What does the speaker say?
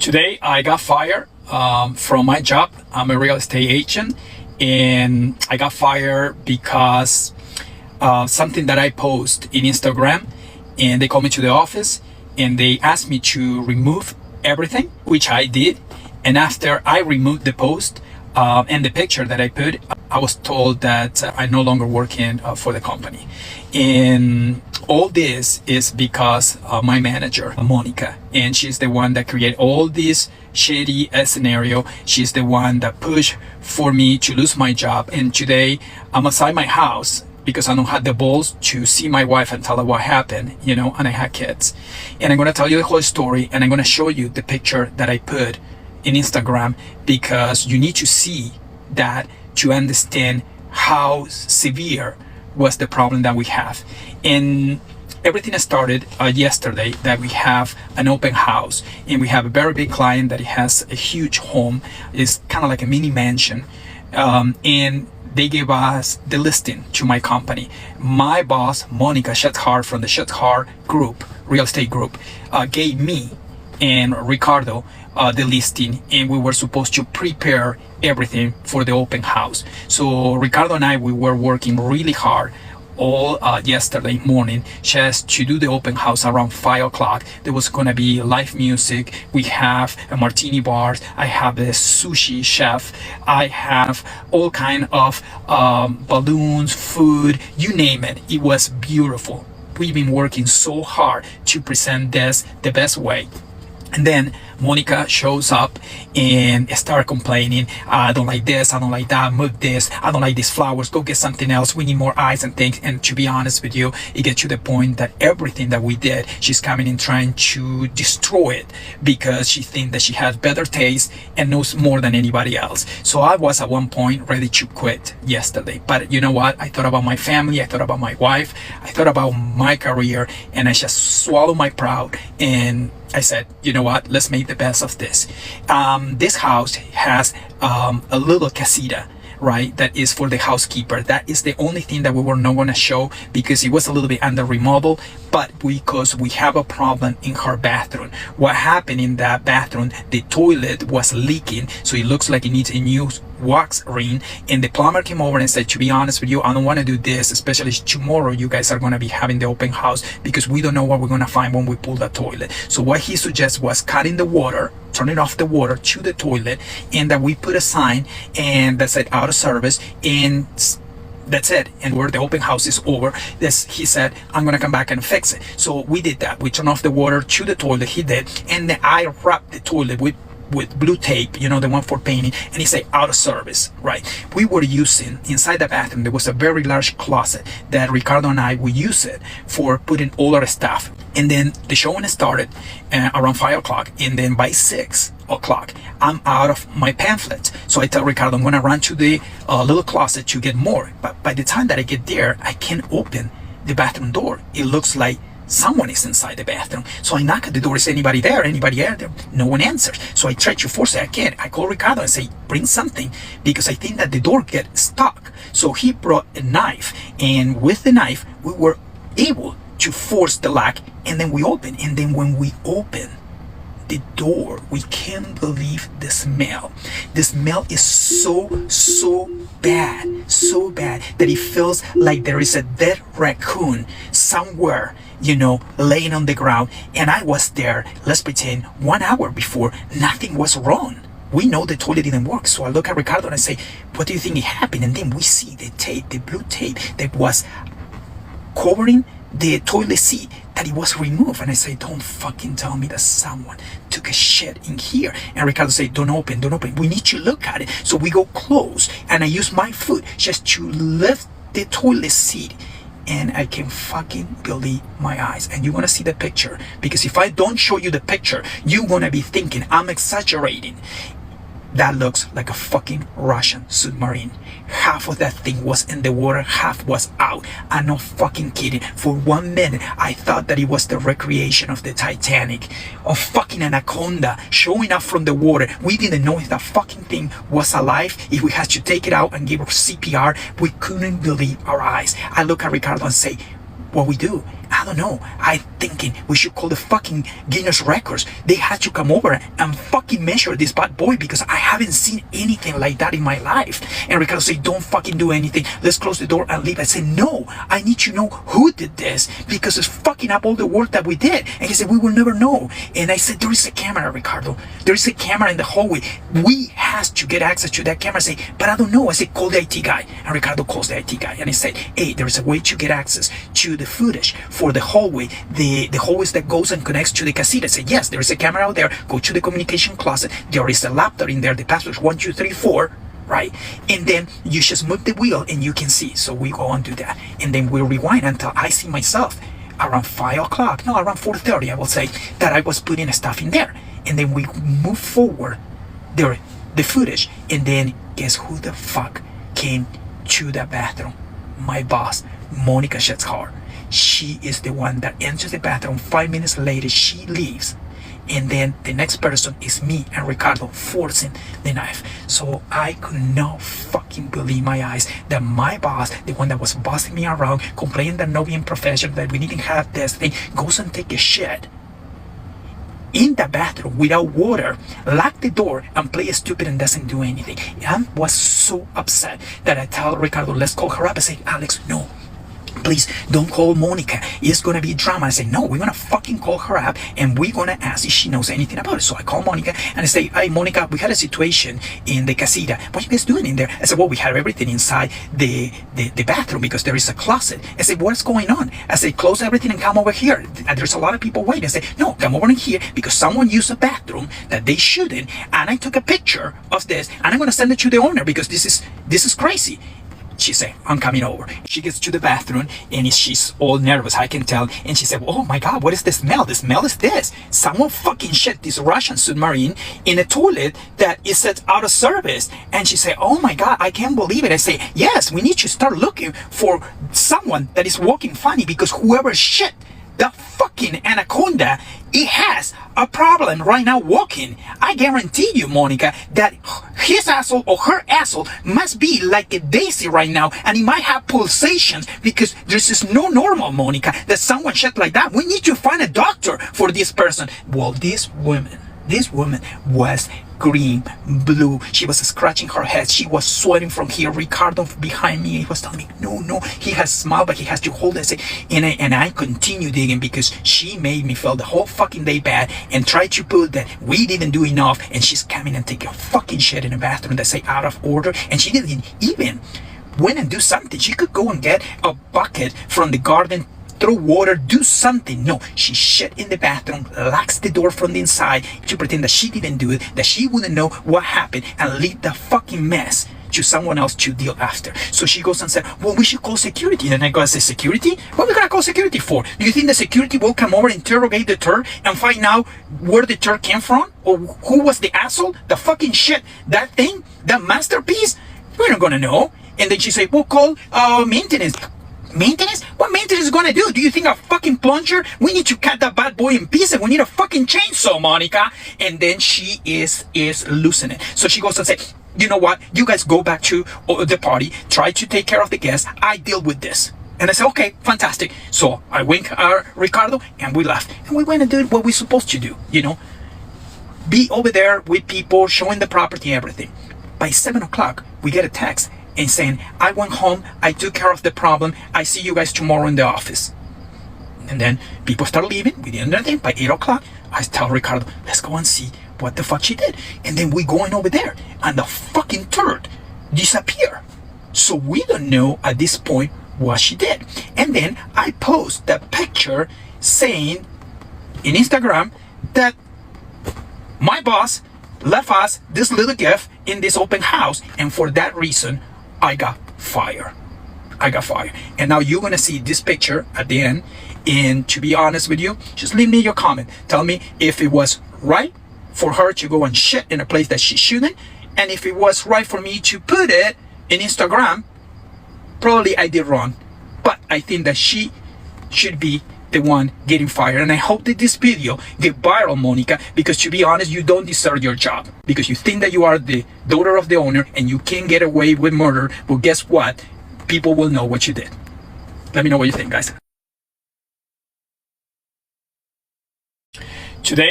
Today I got fired from my job. I'm a real estate agent, and I got fired because something that I post in Instagram, and they called me to the office and they asked me to remove everything, which I did. And after I removed the post and the picture that I put, I was told that I no longer working for the company. And all this is because my manager, Monica, and she's the one that created all this shady scenario. She's the one that pushed for me to lose my job. And today I'm outside my house because I don't have the balls to see my wife and tell her what happened, and I had kids. And I'm going to tell you the whole story, and I'm going to show you the picture that I put in Instagram, because you need to see that to understand how severe was the problem that we have. And everything started yesterday, that we have an open house, and we have a very big client that has a huge home. It's kind of like a mini mansion, and they gave us the listing to my company. My boss, Monica Shetzhar from the Shetzhar group, real estate group, gave me and Ricardo the listing, and we were supposed to prepare everything for the open house. So Ricardo and I, we were working really hard all yesterday morning just to do the open house around 5 o'clock. There was going to be live music. We have a martini bar. I have a sushi chef. I have all kind of balloons, food, you name it. It was beautiful. We've been working so hard to present this the best way. And then Monica shows up and started complaining. I don't like this, I don't like that, move this, I don't like these flowers, go get something else, we need more eyes and things. And to be honest with you, it gets to the point that everything that we did, she's coming in trying to destroy it, because she thinks that she has better taste and knows more than anybody else. So I was at one point ready to quit yesterday. But you know what? I thought about my family, I thought about my wife, I thought about my career, and I just swallowed my pride, and I said, you know what, let's make the best of this. This house has a little casita, right? That is for the housekeeper. That is the only thing that we were not going to show, because it was a little bit under remodel, but because we have a problem in her bathroom. What happened in that bathroom, the toilet was leaking, so it looks like it needs a new wax ring. And the plumber came over and said, to be honest with you, I don't want to do this, especially tomorrow you guys are going to be having the open house, because we don't know what we're going to find when we pull the toilet. So what he suggested was cutting the water, turning off the water to the toilet, and that we put a sign and that said out of service, and that's it. And where the open house is over, he said, I'm gonna come back and fix it. So we did that. We turned off the water to the toilet. He did, and then I wrapped the toilet with blue tape, the one for painting, and he said out of service, right? We were using, inside the bathroom, there was a very large closet that Ricardo and I would use it for putting all our stuff. And then the showing started around 5 o'clock, and then by 6 o'clock I'm out of my pamphlets. So I tell Ricardo, I'm gonna run to the little closet to get more. But by the time that I get there, I can't open the bathroom door. It looks like someone is inside the bathroom. So I knock at the door. Is anybody there? Anybody there? No one answers. So I try to force it. I can't. I call Ricardo and say, bring something, because I think that the door gets stuck. So he brought a knife, and with the knife we were able to force the lock, and then we open. And then when we open the door, we can't believe the smell. The smell is so bad that it feels like there is a dead raccoon somewhere, laying on the ground. And I was there, let's pretend 1 hour before. Nothing was wrong. We know the toilet didn't work. So I look at Ricardo and I say, what do you think it happened? And then we see the tape, the blue tape that was covering the toilet seat, that it was removed. And I say, don't fucking tell me that someone took a shit in here. And Ricardo said, don't open, we need to look at it. So we go close, and I use my foot just to lift the toilet seat, and I can fucking believe my eyes. And you're gonna see the picture, because if I don't show you the picture, you're gonna be thinking I'm exaggerating. That looks like a fucking Russian submarine. Half of that thing was in the water, half was out. I'm not fucking kidding. For 1 minute, I thought that it was the recreation of the Titanic, of fucking anaconda showing up from the water. We didn't know if that fucking thing was alive, if we had to take it out and give her CPR. We couldn't believe our eyes. I look at Ricardo and say, what we do? I don't know. I thinking we should call the fucking Guinness records. They had to come over and fucking measure this bad boy because I haven't seen anything like that in my life. And Ricardo said, don't fucking do anything. Let's close the door and leave. I said, no, I need to know who did this because it's fucking up all the work that we did. And he said, we will never know. And I said, there is a camera, Ricardo. There is a camera in the hallway. We has to get access to that camera. I say, but I don't know. I said, call the IT guy. And Ricardo calls the IT guy and he said, hey, there is a way to get access to the footage for the hallway, the hallways that goes and connects to the casita. I said, yes, there is a camera out there. Go to the communication closet. There is a laptop in there. The password is 1234. Right? And then you just move the wheel and you can see. So we go and do that. And then we rewind until I see myself around 5 o'clock, no, around 4:30, I will say, that I was putting stuff in there. And then we move forward the footage. And then guess who the fuck came to the bathroom? My boss, Monica Shetzhar. She is the one that enters the bathroom. 5 minutes later, she leaves. And then the next person is me and Ricardo forcing the knife. So I could not fucking believe my eyes that my boss, the one that was bossing me around, complaining that not being professional, that we didn't have this thing, goes and take a shit in the bathroom without water, lock the door and play stupid and doesn't do anything. I was so upset that I tell Ricardo, let's call her up. I say, Alex, no. Please don't call Monica. It's gonna be drama. I say, no, we're gonna fucking call her up and we're gonna ask if she knows anything about it. So I call Monica and I say, hey, Monica, we had a situation in the casita. What are you guys doing in there? I said, well, we have everything inside the bathroom because there is a closet. I said, what's going on? I said, close everything and come over here. And there's a lot of people waiting. I said, no, come over in here because someone used a bathroom that they shouldn't. And I took a picture of this and I'm gonna send it to the owner because this is crazy. She said, I'm coming over. She gets to the bathroom and she's all nervous, I can tell. And she said, oh my God, what is the smell? The smell is this. Someone fucking shit this Russian submarine in a toilet that is set out of service. And she said, oh my God, I can't believe it. I say, yes, we need to start looking for someone that is walking funny because whoever shit the fucking anaconda, it has a problem right now walking. I guarantee you, Monica, that his asshole or her asshole must be like a daisy right now and it might have pulsations because this is no normal, Monica, that someone shit like that. We need to find a doctor for this person. Well, this woman was green, blue. She was scratching her head. She was sweating from here. Ricardo behind me, he was telling me, no, he has smiled, but he has to hold it. And I continue digging because she made me feel the whole fucking day bad and tried to put that we didn't do enough. And she's coming and taking a fucking shit in the bathroom that's say out of order. And she didn't even went and do something. She could go and get a bucket from the garden, throw water, do something. No, she shit in the bathroom, locks the door from the inside to pretend that she didn't do it, that she wouldn't know what happened and leave the fucking mess to someone else to deal after. So she goes and said, well, we should call security. And I go and say, security? What are we gonna call security for? Do you think the security will come over, interrogate the turd and find out where the turd came from? Or who was the asshole? The fucking shit, that thing, that masterpiece? We're not gonna know. And then she said, we'll call maintenance. Maintenance? What maintenance is gonna do? Do you think a fucking plunger? We need to cut that bad boy in pieces. We need a fucking chainsaw, Monica. And then she is losing it. So she goes and says, you know what? You guys go back to the party. Try to take care of the guests. I deal with this. And I said, okay, fantastic. So I wink Ricardo and we left. And we went and did what we're supposed to do, you know? Be over there with people, showing the property, everything. By 7 o'clock, we get a text and saying, I went home, I took care of the problem, I see you guys tomorrow in the office. And then people start leaving. We didn't do anything. By 8 o'clock, I tell Ricardo, let's go and see what the fuck she did. And then we going over there and the fucking turd disappear. So we don't know at this point what she did. And then I post that picture saying in Instagram that my boss left us this little gift in this open house, and for that reason I got fired. And now you're gonna see this picture at the end. And to be honest with you, just leave me your comment. Tell me if it was right for her to go and shit in a place that she shouldn't, and if it was right for me to put it in Instagram. Probably I did wrong, but I think that she should be the one getting fired. And I hope that this video get viral, Monica, because to be honest, you don't deserve your job because you think that you are the daughter of the owner and you can't get away with murder. But guess what? People will know what you did. Let me know what you think, guys. Today,